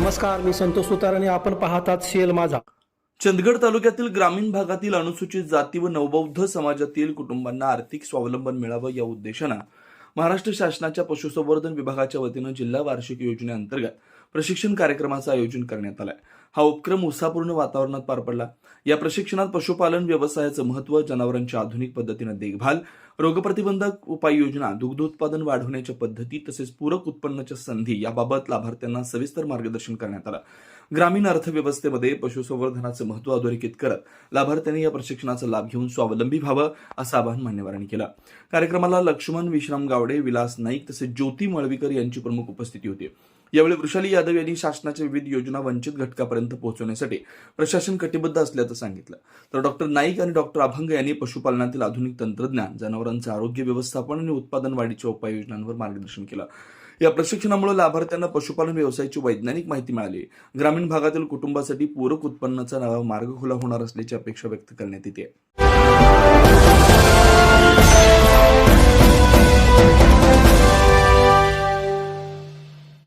नमस्कार, मी संतोष सुतार आणि आपण पाहतात शेल माझा. चंदगड तालुक्यातील ग्रामीण भागातील अनुसूचित जाती व नवबौद्ध समाजातील कुटुंबांना आर्थिक स्वावलंबन मिळावं या उद्देशानं महाराष्ट्र शासनाच्या पशुसंवर्धन विभागाच्या वतीनं जिल्हा वार्षिक योजनेअंतर्गत प्रशिक्षण कार्यक्रमाचं आयोजन करण्यात आलंय. हा उपक्रम उत्साहपूर्ण वातावरणात पार पडला. या प्रशिक्षणात पशुपालन व्यवसायाचं महत्त्व, जनावरांची आधुनिक पद्धतीनं देखभाल, रोगप्रतिबंधक उपाययोजना, दुग्ध उत्पादन वाढवण्याच्या पद्धती तसेच पूरक उत्पन्नाच्या संधी याबाबत लाभार्थ्यांना सविस्तर मार्गदर्शन करण्यात आलं. ग्रामीण अर्थव्यवस्थेमध्ये पशुसंवर्धनाचं महत्त्व अधोरेखित करत लाभार्थ्यांनी या प्रशिक्षणाचा लाभ घेऊन स्वावलंबी व्हावं असं आवाहन मान्यवरांनी केलं. कार्यक्रमाला लक्ष्मण विश्राम गावडे, विलास नाईक तसेच ज्योती मळवीकर यांची प्रमुख उपस्थिती होती. यावेळी वृषाली यादव यांनी शासनाच्या विविध योजना वंचित घटकापर्यंत पोहोचवण्यासाठी प्रशासन कटिबद्ध असल्याचं सांगितलं. तर डॉक्टर नाईक आणि डॉक्टर अभंग यांनी पशुपालनातील आधुनिक तंत्रज्ञान, जनावरांचं आरोग्य व्यवस्थापन आणि उत्पादन वाढीच्या उपाययोजनांवर मार्गदर्शन केलं. या प्रशिक्षणामुळे लाभार्थ्यांना पशुपालन व्यवसायाची वैज्ञानिक माहिती मिळाली. ग्रामीण भागातील कुटुंबासाठी पूरक उत्पन्नाचा नवा मार्ग खुला होणार असल्याची अपेक्षा व्यक्त करण्यात येते.